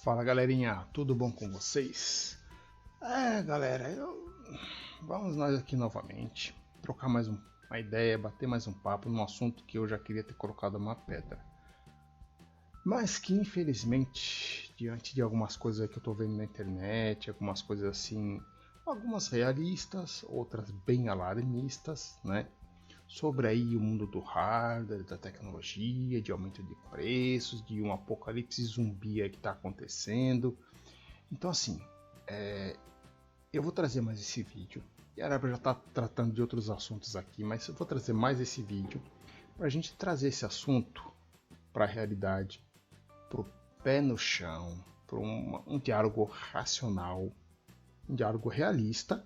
Fala galerinha, tudo bom com vocês? Galera, vamos nós aqui novamente trocar mais uma ideia, bater mais um papo num assunto que eu já queria ter colocado uma pedra, mas que infelizmente, diante de algumas coisas que eu tô vendo na internet, algumas coisas assim, algumas realistas, outras bem alarmistas, né? Sobre aí o mundo do hardware, da tecnologia, de aumento de preços, de um apocalipse zumbi aí que está acontecendo. Então assim, eu vou trazer mais esse vídeo. E a Araba já está tratando de outros assuntos aqui, mas eu vou trazer mais esse vídeo para a gente trazer esse assunto para a realidade, para o pé no chão, para um diálogo racional, um diálogo realista,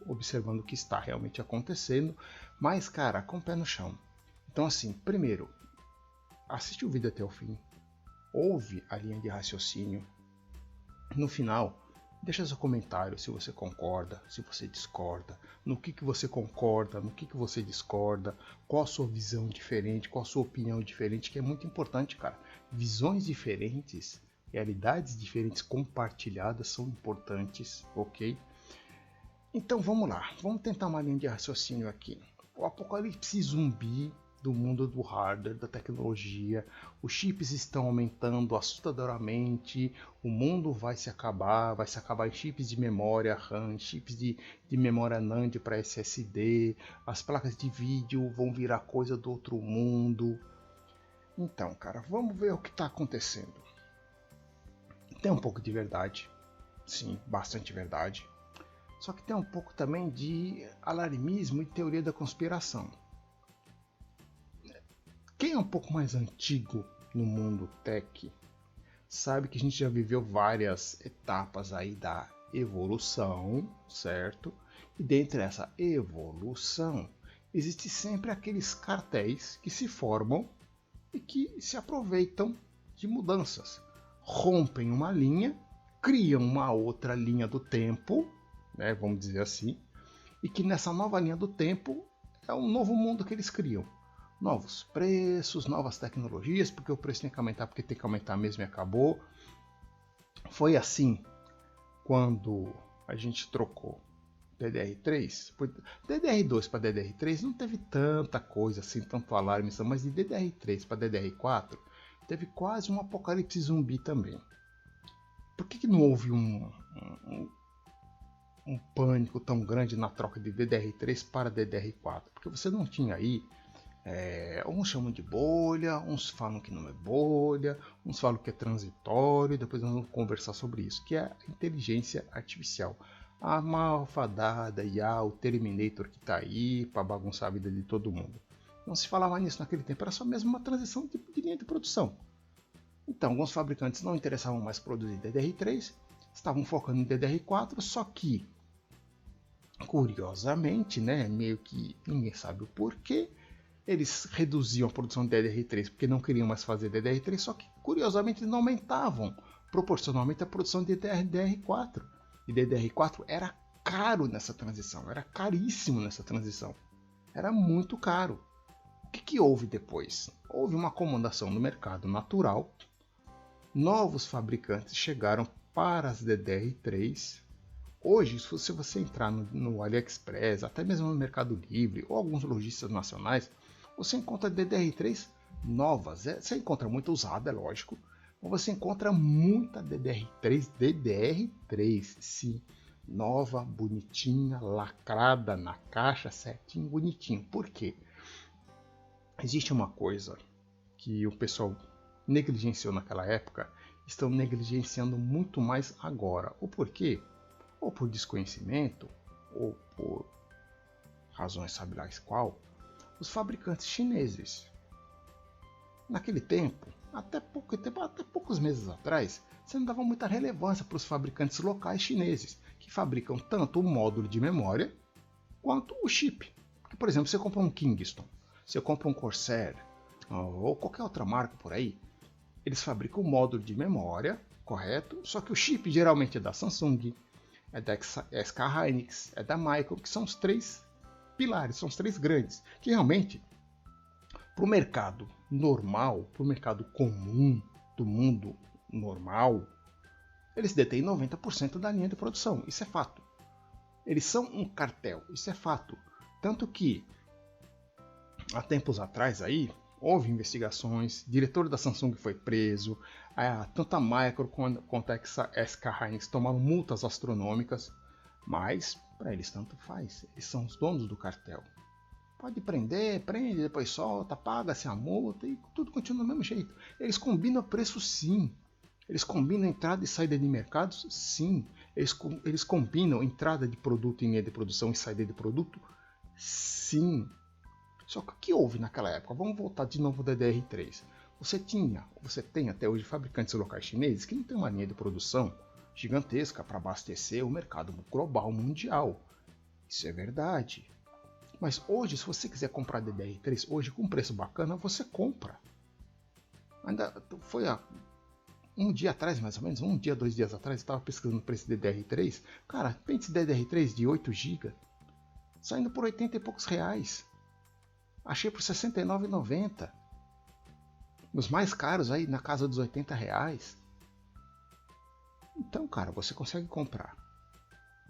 observando o que está realmente acontecendo, mas cara, com o pé no chão. Então assim, primeiro, assiste o vídeo até o fim, ouve a linha de raciocínio, no final, deixa seu comentário se você concorda, se você discorda, no que você concorda, no que você discorda, qual a sua visão diferente, qual a sua opinião diferente, que é muito importante, cara. Visões diferentes, realidades diferentes compartilhadas são importantes, ok? Então vamos lá, vamos tentar uma linha de raciocínio aqui. O apocalipse zumbi do mundo do hardware, da tecnologia, os chips estão aumentando assustadoramente, o mundo vai se acabar em chips de memória RAM, chips de memória NAND para SSD, as placas de vídeo vão virar coisa do outro mundo. Então, cara, vamos ver o que está acontecendo. Tem um pouco de verdade, sim, bastante verdade. Só que tem um pouco também de alarmismo e teoria da conspiração. Quem é um pouco mais antigo no mundo tech sabe que a gente já viveu várias etapas aí da evolução, certo? E dentre essa evolução, existe sempre aqueles cartéis que se formam e que se aproveitam de mudanças. Rompem uma linha, criam uma outra linha do tempo, né, vamos dizer assim, e que nessa nova linha do tempo é um novo mundo que eles criam. Novos preços, novas tecnologias, porque o preço tem que aumentar, porque tem que aumentar mesmo e acabou. Foi assim quando a gente trocou DDR3, DDR2 para DDR3 não teve tanta coisa assim, tanto alarme, mas de DDR3 para DDR4 teve quase um apocalipse zumbi também. Por que não houve um pânico tão grande na troca de DDR3 para DDR4? Porque você não tinha aí, uns chamam de bolha, uns falam que não é bolha, uns falam que é transitório, depois nós vamos conversar sobre isso, que é a inteligência artificial. A malfadada IA, o Terminator que está aí para bagunçar a vida de todo mundo. Não se falava nisso naquele tempo, era só mesmo uma transição de linha de produção. Então, alguns fabricantes não interessavam mais produzir DDR3, estavam focando em DDR4, só que, curiosamente, né, meio que ninguém sabe o porquê, eles reduziam a produção de DDR3 porque não queriam mais fazer DDR3, só que, curiosamente, eles não aumentavam proporcionalmente a produção de DDR4. E DDR4 era caro nessa transição, era caríssimo nessa transição, era muito caro. O que houve depois? Houve uma acomodação no mercado natural, novos fabricantes chegaram para as DDR3. Hoje, se você entrar no AliExpress, até mesmo no Mercado Livre ou alguns lojistas nacionais, você encontra DDR3 novas. Você encontra muita usada, é lógico, mas você encontra muita DDR3, sim, nova, bonitinha, lacrada na caixa, certinho, bonitinho. Por quê? Existe uma coisa que o pessoal negligenciou naquela época, estão negligenciando muito mais agora. O porquê? Ou por desconhecimento, ou por razões sabe lá qual, os fabricantes chineses. Naquele tempo, até poucos meses atrás, você não dava muita relevância para os fabricantes locais chineses, que fabricam tanto o módulo de memória quanto o chip. Porque, por exemplo, você compra um Kingston, você compra um Corsair, ou qualquer outra marca por aí, eles fabricam o módulo de memória, correto? Só que o chip geralmente é da Samsung, é da SK Hynix, é da Micron, que são os três pilares, são os três grandes, que realmente, para o mercado normal, para o mercado comum do mundo normal, Eles detêm 90% da linha de produção, isso é fato. Eles são um cartel, isso é fato. Tanto que, há tempos atrás aí, houve investigações, o diretor da Samsung foi preso, tanto a Micro quanto a SK Hynix tomaram multas astronômicas, mas para eles tanto faz, eles são os donos do cartel. Pode prender, prende, depois solta, paga-se a multa e tudo continua do mesmo jeito. Eles combinam preço sim. Eles combinam entrada e saída de mercados? Sim. Eles combinam entrada de produto em linha de produção e saída de produto? Sim. Só que o que houve naquela época? Vamos voltar de novo ao DDR3. Você tem até hoje fabricantes locais chineses que não têm uma linha de produção gigantesca para abastecer o mercado global mundial. Isso é verdade. Mas hoje, se você quiser comprar DDR3, hoje com preço bacana, você compra. Ainda foi há um dia atrás, mais ou menos, um dia, 2 dias atrás, eu estava pesquisando o preço de DDR3. Cara, pense DDR3 de 8 GB, saindo por 80 e poucos reais. Achei por R$ 69,90. Os mais caros aí na casa dos 80 reais. Então, cara, você consegue comprar.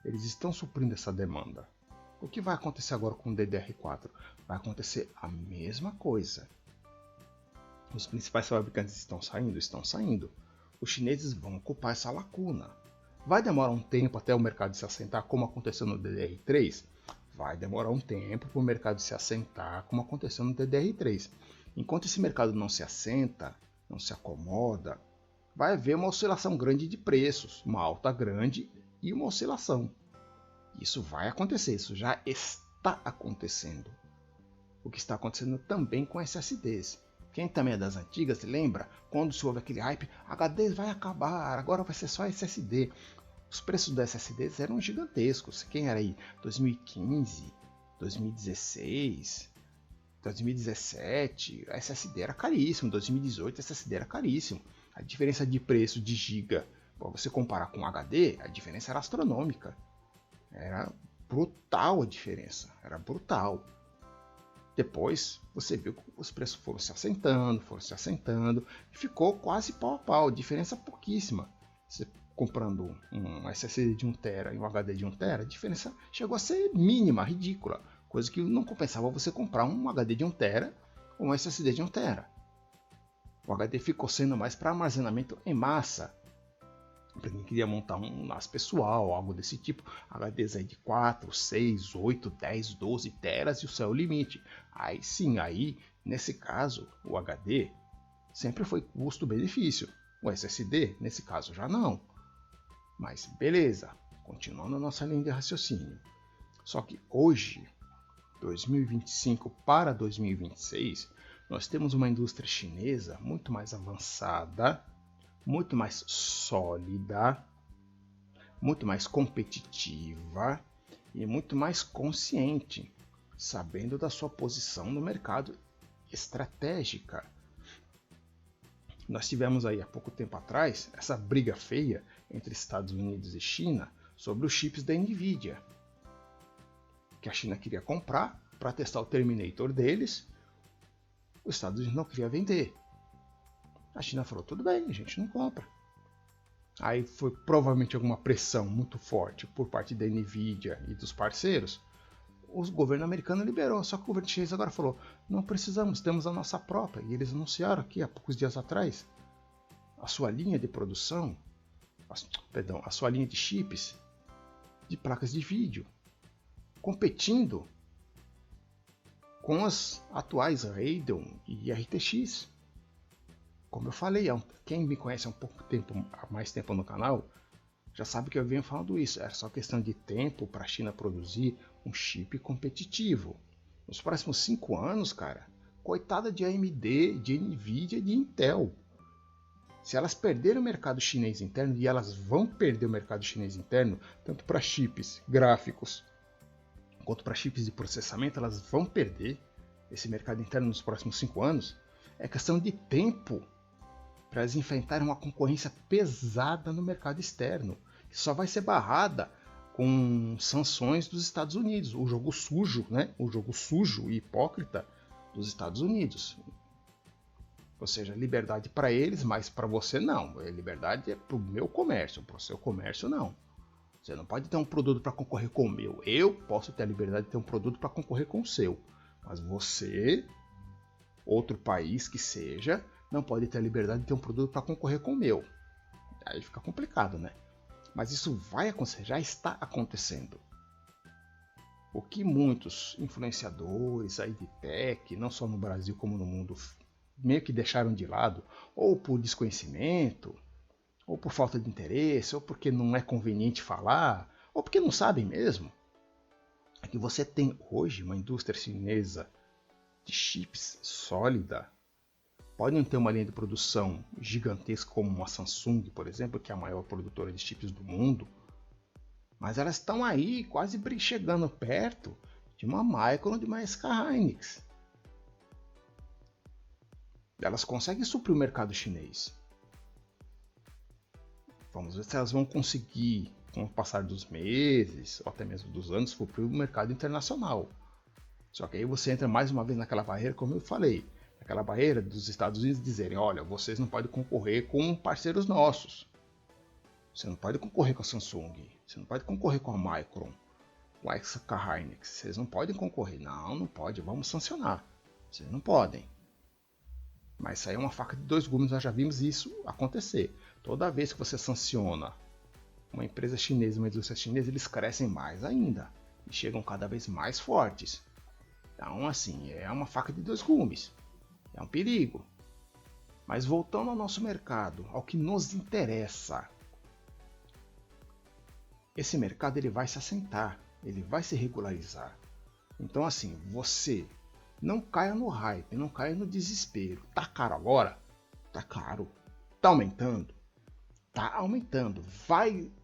Eles estão suprindo essa demanda. O que vai acontecer agora com o DDR4? Vai acontecer a mesma coisa. Os principais fabricantes estão saindo? Estão saindo. Os chineses vão ocupar essa lacuna. Vai demorar um tempo até o mercado se assentar, como aconteceu no DDR3? Vai demorar um tempo para o mercado se assentar, como aconteceu no DDR3. Enquanto esse mercado não se assenta, não se acomoda, vai haver uma oscilação grande de preços, uma alta grande e uma oscilação. Isso vai acontecer, isso já está acontecendo. O que está acontecendo também com SSDs. Quem também é das antigas, lembra? Quando se houve aquele hype, HD vai acabar, agora vai ser só SSD. Os preços dos SSDs eram gigantescos. Quem era aí? 2015, 2016, 2017, a SSD era caríssimo. 2018, a SSD era caríssimo. A diferença de preço de giga, para você comparar com HD, a diferença era astronômica. Era brutal a diferença, era brutal. Depois você viu que os preços foram se assentando, e ficou quase pau a pau, diferença pouquíssima. Você comprando um SSD de 1TB e um HD de 1TB, a diferença chegou a ser mínima, ridícula. Coisa que não compensava você comprar um HD de 1TB ou um SSD de 1TB. O HD ficou sendo mais para armazenamento em massa. Para quem queria montar um NAS pessoal, algo desse tipo, HDs aí de 4, 6, 8, 10, 12 teras e o céu é o limite. Aí sim, nesse caso, o HD sempre foi custo-benefício. O SSD, nesse caso, já não. Mas beleza, continuando a nossa linha de raciocínio. Só que hoje, 2025 para 2026, nós temos uma indústria chinesa muito mais avançada, muito mais sólida, muito mais competitiva e muito mais consciente, sabendo da sua posição no mercado estratégica. Nós tivemos aí há pouco tempo atrás essa briga feia entre Estados Unidos e China sobre os chips da Nvidia, que a China queria comprar para testar o Terminator deles, os Estados Unidos não queria vender. A China falou, tudo bem, a gente não compra. Aí foi provavelmente alguma pressão muito forte por parte da Nvidia e dos parceiros. O governo americano liberou, só que o governo chinês agora falou, não precisamos, temos a nossa própria. E eles anunciaram aqui há poucos dias atrás a sua linha de produção, a sua linha de chips, de placas de vídeo, competindo com as atuais Radeon e RTX. Como eu falei, quem me conhece há mais tempo no canal, já sabe que eu venho falando isso. Era só questão de tempo para a China produzir um chip competitivo. Nos próximos 5 anos, cara, coitada de AMD, de Nvidia e de Intel. Se elas perderem o mercado chinês interno, e elas vão perder o mercado chinês interno, tanto para chips gráficos quanto para chips de processamento, elas vão perder esse mercado interno nos próximos 5 anos. É questão de tempo para elas enfrentarem uma concorrência pesada no mercado externo, que só vai ser barrada com sanções dos Estados Unidos, o jogo sujo, né? O jogo sujo e hipócrita dos Estados Unidos. Ou seja, liberdade para eles, mas para você não. Liberdade é para o meu comércio, para o seu comércio não. Você não pode ter um produto para concorrer com o meu. Eu posso ter a liberdade de ter um produto para concorrer com o seu. Mas você, outro país que seja, não pode ter a liberdade de ter um produto para concorrer com o meu. Aí fica complicado, né? Mas isso vai acontecer, já está acontecendo. O que muitos influenciadores aí de tech, não só no Brasil como no mundo, meio que deixaram de lado, ou por desconhecimento, ou por falta de interesse, ou porque não é conveniente falar, ou porque não sabem mesmo, é que você tem hoje uma indústria chinesa de chips sólida. Pode não ter uma linha de produção gigantesca como uma Samsung, por exemplo, que é a maior produtora de chips do mundo, mas elas estão aí quase chegando perto de uma Micron, de uma SK Hynix. Elas conseguem suprir o mercado chinês. Vamos ver se elas vão conseguir, com o passar dos meses, ou até mesmo dos anos, suprir o mercado internacional. Só que aí você entra mais uma vez naquela barreira, como eu falei, aquela barreira dos Estados Unidos dizerem, olha, vocês não podem concorrer com parceiros nossos. Você não pode concorrer com a Samsung, você não pode concorrer com a Micron, com a SK Hynix, vocês não podem concorrer. Não, não pode, vamos sancionar. Vocês não podem. Mas isso aí é uma faca de dois gumes, nós já vimos isso acontecer. Toda vez que você sanciona uma empresa chinesa, uma indústria chinesa, eles crescem mais ainda e chegam cada vez mais fortes. Então, assim, é uma faca de dois gumes. É um perigo. Mas voltando ao nosso mercado, ao que nos interessa. Esse mercado ele vai se assentar, ele vai se regularizar. Então, assim, você não caia no hype, não caia no desespero. Tá caro agora? Tá caro. Tá aumentando? Tá aumentando.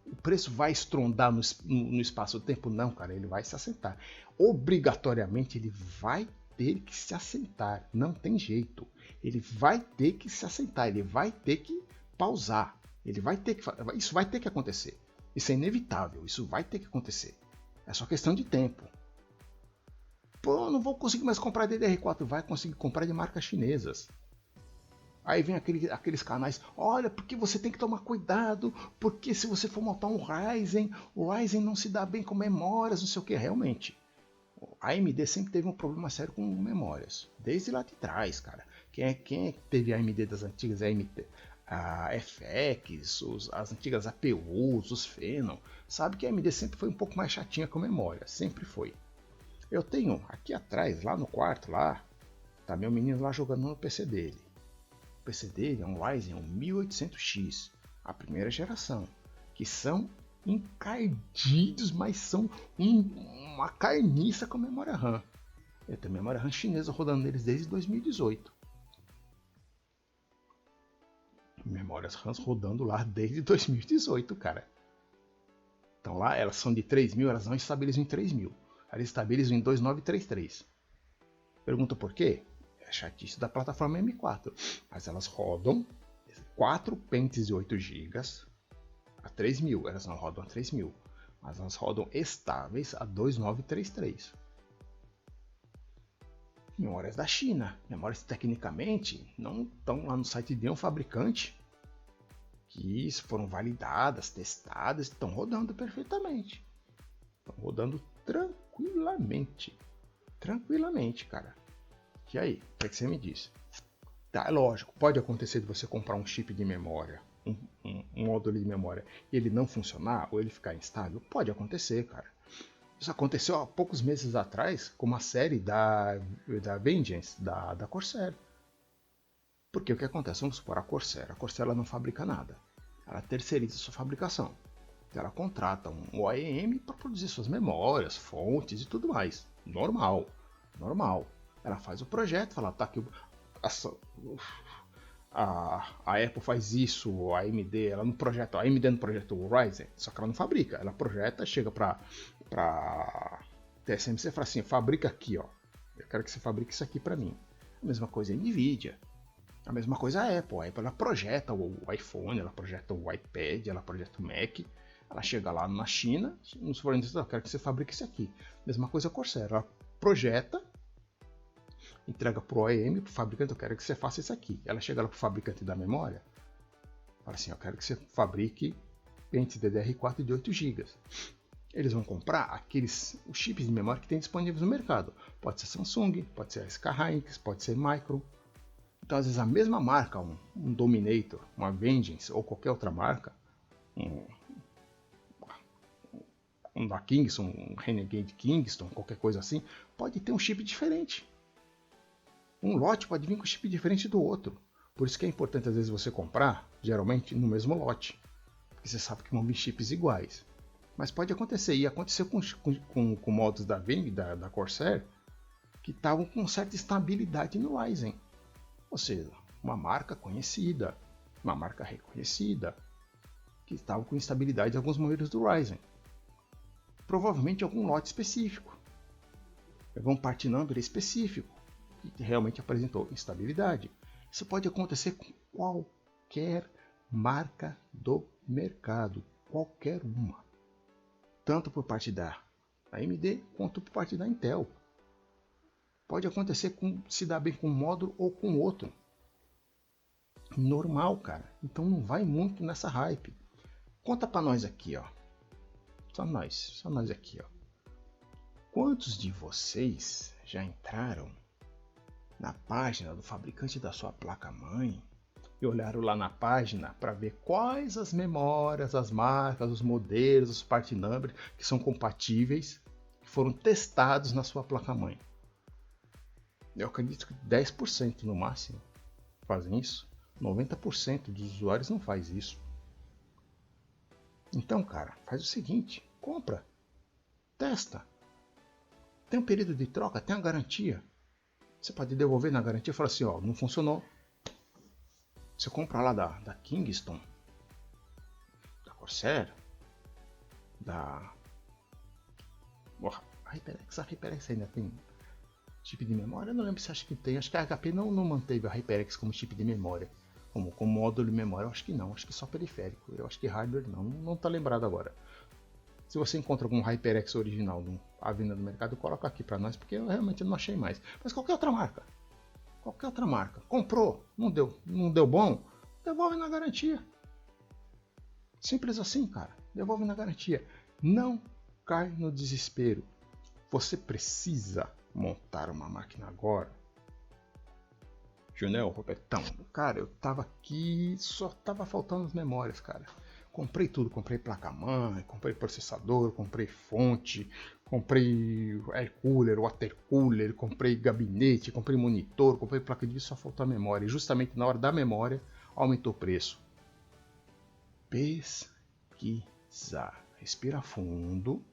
O preço vai estrondar no espaço-tempo? Não, cara, ele vai se assentar. Obrigatoriamente ele vai ter que se assentar. Não tem jeito. Ele vai ter que se assentar, ele vai ter que pausar. Isso vai ter que acontecer. Isso é inevitável, isso vai ter que acontecer. É só questão de tempo. Pô, não vou conseguir mais comprar DDR4, vai conseguir comprar de marcas chinesas. Aí vem aqueles canais, olha, porque você tem que tomar cuidado, porque se você for montar um Ryzen, o Ryzen não se dá bem com memórias, não sei o que, realmente. A AMD sempre teve um problema sério com memórias, desde lá de trás, cara. Quem teve a AMD das antigas, a FX, as antigas APUs, os Phenom, sabe que a AMD sempre foi um pouco mais chatinha com memória, sempre foi. Eu tenho aqui atrás, lá no quarto, lá, tá meu menino lá jogando no PC dele. O PC dele é um Ryzen 1800X, a primeira geração, que são encardidos, mas são uma carniça com memória RAM. Eu tenho memória RAM chinesa rodando neles desde 2018. Memórias RAM rodando lá desde 2018, cara. Então lá elas são de 3000, elas não estabilizam em 3000. Elas estabilizam em 2933. Pergunta por quê? É chatice da plataforma M4. Mas elas rodam 4 pentes de 8 GB a 3000. Elas não rodam a 3000. Mas elas rodam estáveis a 2933. Memórias da China. Memórias tecnicamente não estão lá no site de um fabricante, que foram validadas, testadas, estão rodando perfeitamente. Estão rodando tranquilamente. Tranquilamente, cara. E aí, o que é que você me diz? Tá, é lógico, pode acontecer de você comprar um chip de memória, um módulo de memória, e ele não funcionar, ou ele ficar instável? Pode acontecer, cara. Isso aconteceu há poucos meses atrás com uma série da Vengeance, da Corsair. Porque o que acontece? Vamos supor, a Corsair ela não fabrica nada. Ela terceiriza sua fabricação. Ela contrata um OEM para produzir suas memórias, fontes e tudo mais. Normal. Ela faz o projeto, fala, tá aqui, a Apple faz isso, a AMD, ela não projeta, a AMD não projeta o Ryzen, só que ela não fabrica. Ela projeta, chega para TSMC e fala assim, fabrica aqui, ó. Eu quero que você fabrique isso aqui para mim. A mesma coisa a Nvidia. A mesma coisa a Apple. A Apple ela projeta o iPhone, ela projeta o iPad, ela projeta o Mac. Ela chega lá na China, nos fornecedores, eu quero que você fabrique isso aqui. Mesma coisa a Corsair. Ela projeta entrega para o OEM, para o fabricante, eu quero que você faça isso aqui. Ela chega lá para o fabricante da memória, fala assim, eu quero que você fabrique pentes DDR4 de 8 GB. Eles vão comprar os chips de memória que tem disponíveis no mercado. Pode ser Samsung, pode ser SK Hynix, pode ser Micron. Então, às vezes, a mesma marca, um Dominator, uma Vengeance ou qualquer outra marca, um da Kingston, um Renegade Kingston, qualquer coisa assim, pode ter um chip diferente. Um lote pode vir com chip diferente do outro. Por isso que é importante, às vezes, você comprar, geralmente, no mesmo lote. Porque você sabe que vão vir chips iguais. Mas pode acontecer, e aconteceu com modos da Ving, da Corsair, que estavam com certa estabilidade no Ryzen. Ou seja, uma marca conhecida, uma marca reconhecida, que estavam com instabilidade em alguns modelos do Ryzen. Provavelmente algum lote específico, algum part number específico, que realmente apresentou instabilidade. Isso pode acontecer com qualquer marca do mercado, qualquer uma. Tanto por parte da AMD quanto por parte da Intel. Pode acontecer se dar bem com um módulo ou com outro. Normal, cara. Então não vai muito nessa hype. Conta pra nós aqui, ó. Só nós aqui, ó. Quantos de vocês já entraram na página do fabricante da sua placa-mãe e olharam lá na página para ver quais as memórias, as marcas, os modelos, os part numbers que são compatíveis, que foram testados na sua placa-mãe? Eu acredito que 10% no máximo fazem isso. 90% dos usuários não faz isso. Então, cara, faz o seguinte, compra, testa. Tem um período de troca, tem a garantia. Você pode devolver na garantia e falar assim, ó, não funcionou. Você compra lá da Kingston, da Corsair, da HyperX. A HyperX ainda tem chip de memória? Eu não lembro se acha que tem. Acho que a HP não manteve a HyperX como chip de memória. Como módulo de memória, eu acho que não. Acho que só periférico. Eu acho que hardware não tá lembrado agora. Se você encontra algum HyperX original à venda no mercado, coloca aqui para nós, porque eu realmente não achei mais. Mas qualquer outra marca. Comprou, não deu bom, devolve na garantia. Simples assim, cara. Devolve na garantia. Não cai no desespero. Você precisa montar uma máquina agora. Junel, Robertão, cara, eu tava aqui, só tava faltando as memórias, cara. Comprei tudo, comprei placa-mãe, comprei processador, comprei fonte, comprei air cooler, water cooler, comprei gabinete, comprei monitor, comprei placa de vídeo, só faltou a memória. E justamente na hora da memória aumentou o preço. Pesquisar. Respira fundo.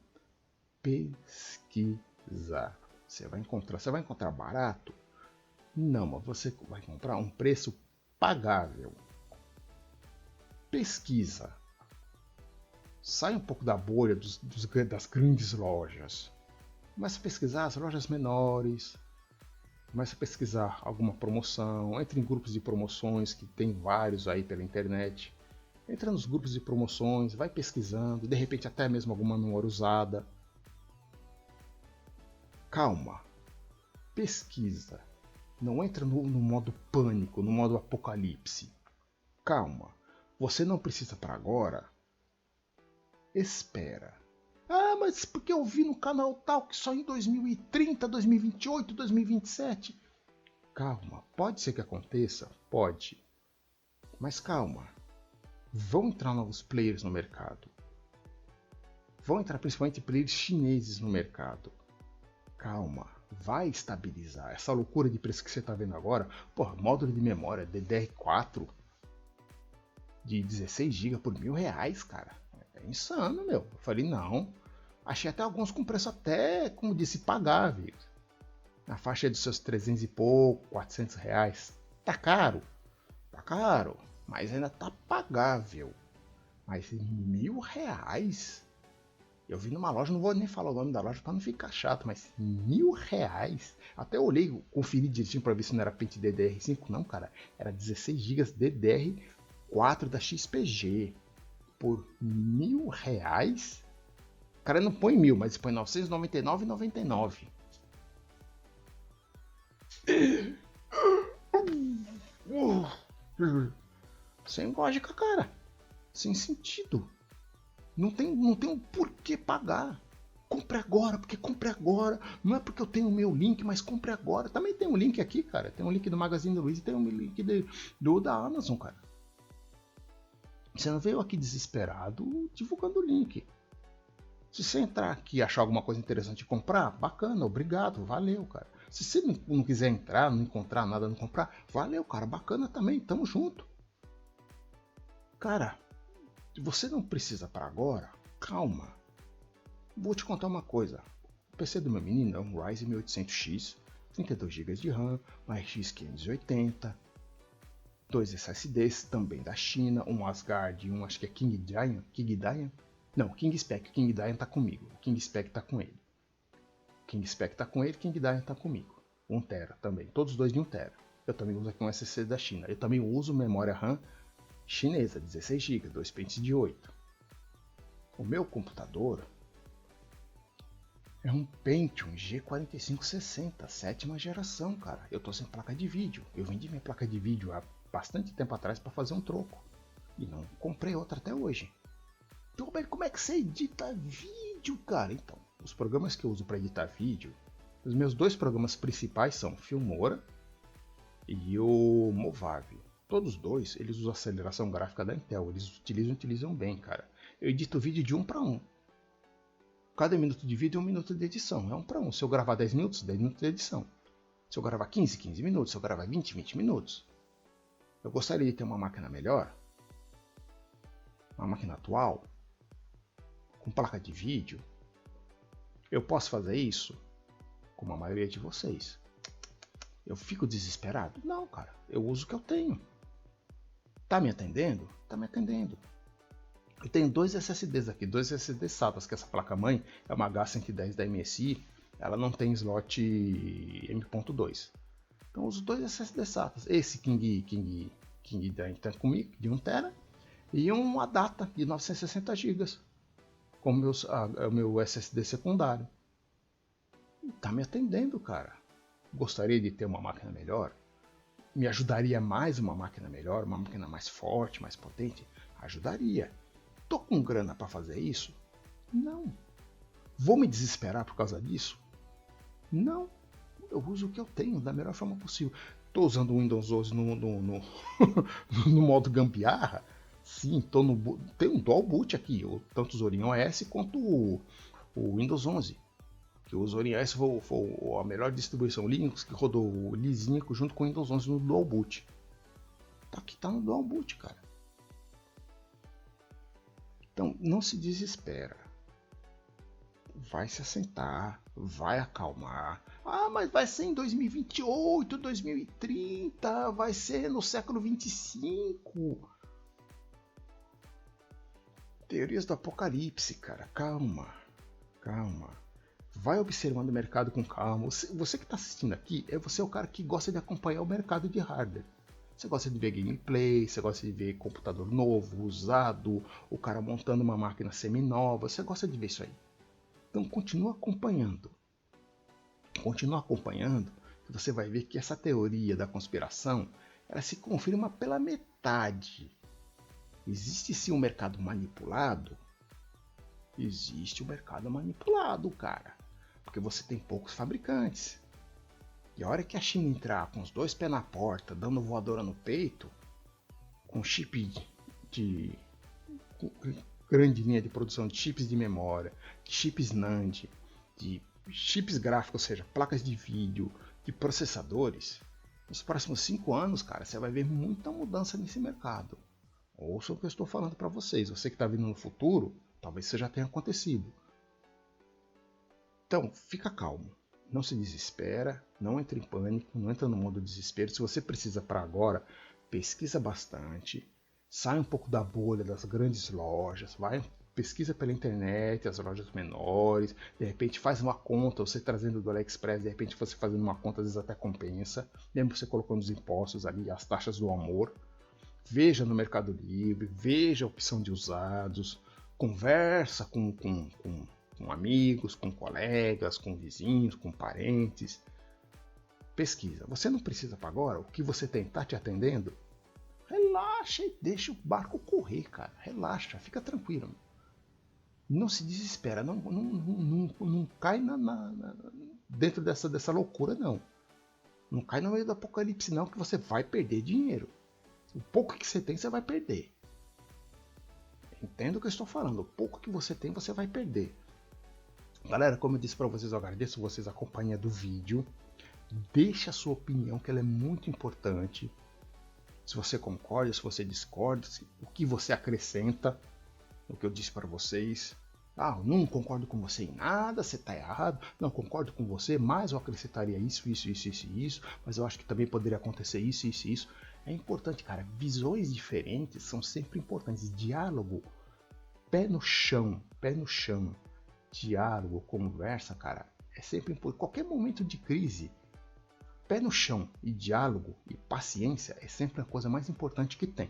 Pesquisar. Você vai encontrar barato? Não, mas você vai comprar um preço pagável. Pesquisa. Sai um pouco da bolha das grandes lojas. Começa a pesquisar as lojas menores. Começa a pesquisar alguma promoção. Entre em grupos de promoções, que tem vários aí pela internet. Entra nos grupos de promoções, vai pesquisando. De repente até mesmo alguma memória usada. Calma. Pesquisa. Não entra no modo pânico, no modo apocalipse. Calma. Você não precisa para agora. Espera. Ah, mas porque eu vi no canal tal que só em 2030, 2028, 2027. Calma, pode ser que aconteça? Pode. Mas calma. Vão entrar novos players no mercado. Vão entrar principalmente players chineses no mercado. Calma, vai estabilizar. Essa loucura de preço que você está vendo agora, porra, módulo de memória DDR4 de 16 GB por R$1.000, cara. É insano, meu. Eu falei, não. Achei até alguns com preço até, como disse, pagável. Na faixa dos seus 300 e pouco, R$400. Tá caro. Tá caro. Mas ainda tá pagável. Mas R$1.000? Eu vi numa loja, não vou nem falar o nome da loja para não ficar chato, mas R$1.000? Até eu olhei, conferi direitinho para ver se não era pente DDR5. Não, cara. Era 16 GB DDR4 da XPG. Por R$1.000? O cara não põe 1.000, mas põe R$999,99. Sem lógica, cara. Sem sentido. Não tem um porquê pagar. Compre agora, porque compre agora. Não é porque eu tenho o meu link, mas compre agora. Também tem um link aqui, cara. Tem um link do Magazine Luiza e tem um link da Amazon, cara. Você não veio aqui desesperado divulgando o link. Se você entrar aqui e achar alguma coisa interessante e comprar, bacana, obrigado, valeu, cara. Se você não quiser entrar, não encontrar nada, não comprar, valeu, cara, bacana também, tamo junto. Cara, você não precisa para agora, calma. Vou te contar uma coisa. O PC do meu menino é um Ryzen 1800X, 32 GB de RAM, uma RX 580, dois SSDs também da China, um Asgard e um acho que é King Dian? Não, King Spec, King Dian tá comigo, King Spec tá com ele. King Spec tá com ele, King Dian tá comigo. 1 TB também, todos os dois de 1 TB. Eu também uso aqui um SSD da China. Eu também uso memória RAM chinesa, 16 GB, 2 pentes de 8. O meu computador é um Pentium G4560, 7ª geração, cara. Eu tô sem placa de vídeo. Eu vendi minha placa de vídeo há bastante tempo atrás para fazer um troco. E não comprei outra até hoje. Então, como é que você edita vídeo, cara? Então, os programas que eu uso para editar vídeo, os meus dois programas principais são o Filmora e o Movave. Todos dois, eles usam aceleração gráfica da Intel. Eles utilizam bem, cara. Eu edito vídeo de 1 para 1. Cada minuto de vídeo é 1 minuto de edição. É 1 para 1. Se eu gravar 10 minutos, 10 minutos de edição. Se eu gravar 15, 15 minutos. Se eu gravar 20, 20 minutos. Eu gostaria de ter uma máquina melhor. Uma máquina atual. Com placa de vídeo. Eu posso fazer isso? Como a maioria de vocês. Eu fico desesperado? Não, cara. Eu uso o que eu tenho. Tá me atendendo? Tá me atendendo. Eu tenho dois SSDs aqui, dois SSDs SATAs, que essa placa-mãe é uma H110 da MSI, ela não tem slot M.2. Então eu uso dois SSDs SATAs, esse King tá comigo, de 1 TB, e um Adata de 960 GB, como o meu SSD secundário. Tá me atendendo, cara. Gostaria de ter uma máquina melhor? Me ajudaria mais uma máquina melhor, uma máquina mais forte, mais potente? Ajudaria. Tô com grana para fazer isso? Não. Vou me desesperar por causa disso? Não. Eu uso o que eu tenho da melhor forma possível. Tô usando o Windows 11 no modo gambiarra? Sim, tem um dual boot aqui, tanto o Zorin OS quanto o Windows 11. Que o Zorin OS foi a melhor distribuição Linux, que rodou lisinho junto com o Windows 11 no dual boot. Aqui tá no dual boot, cara. Então, não se desespera. Vai se assentar, vai acalmar. Ah, mas vai ser em 2028, 2030, vai ser no século 25. Teorias do apocalipse, cara. Calma, calma. Vai observando o mercado com calma. Você que está assistindo aqui, você é o cara que gosta de acompanhar o mercado de hardware. Você gosta de ver gameplay, você gosta de ver computador novo, usado, o cara montando uma máquina semi-nova, você gosta de ver isso aí. Então continua acompanhando. Continua acompanhando, que você vai ver que essa teoria da conspiração, ela se confirma pela metade. Existe sim um mercado manipulado? Existe um mercado manipulado, cara. Porque você tem poucos fabricantes. E a hora que a China entrar com os dois pés na porta, dando voadora no peito, com chip com grande linha de produção de chips de memória, de chips NAND, de chips gráficos, ou seja, placas de vídeo, de processadores, nos próximos 5 anos, cara, você vai ver muita mudança nesse mercado. Ouça o que eu estou falando para vocês. Você que está vindo no futuro, talvez isso já tenha acontecido. Então, fica calmo. Não se desespera, não entre em pânico, não entra no modo desespero. Se você precisa para agora, pesquisa bastante, sai um pouco da bolha das grandes lojas, pesquisa pela internet, as lojas menores, de repente faz uma conta, você trazendo do AliExpress, de repente você fazendo uma conta, às vezes até compensa, mesmo você colocando os impostos ali, as taxas do amor. Veja no Mercado Livre, veja a opção de usados, conversa com amigos, com colegas, com vizinhos, com parentes. pesquisa. Você não precisa para agora, o que você tem tá te atendendo? Relaxa e deixa o barco correr, cara. Relaxa, fica tranquilo. Não se desespera, não cai dentro dessa loucura, não. Não cai no meio do apocalipse, não, que você vai perder dinheiro. O pouco que você tem, você vai perder. Entenda o que eu estou falando. O pouco que você tem, você vai perder. Galera, como eu disse para vocês, eu agradeço vocês a companhia do vídeo. Deixa a sua opinião, que ela é muito importante. Se você concorda, se você discorda, o que você acrescenta no que eu disse para vocês. Ah, não concordo com você em nada, você está errado. Não concordo com você, mas eu acrescentaria isso, mas eu acho que também poderia acontecer isso. É importante, cara. Visões diferentes são sempre importantes. Diálogo, pé no chão. Diálogo, conversa, cara, é sempre importante. Qualquer momento de crise, pé no chão e diálogo e paciência é sempre a coisa mais importante que tem.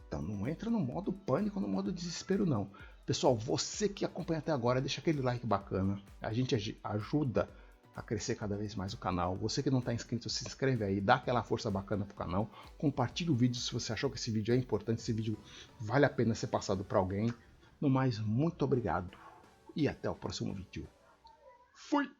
Então não entra no modo pânico, no modo desespero, não. Pessoal, você que acompanha até agora, deixa aquele like bacana. A gente ajuda a crescer cada vez mais o canal. Você que não está inscrito, se inscreve aí, dá aquela força bacana pro canal. Compartilhe o vídeo se você achou que esse vídeo é importante, esse vídeo vale a pena ser passado para alguém. No mais, muito obrigado e até o próximo vídeo. Fui!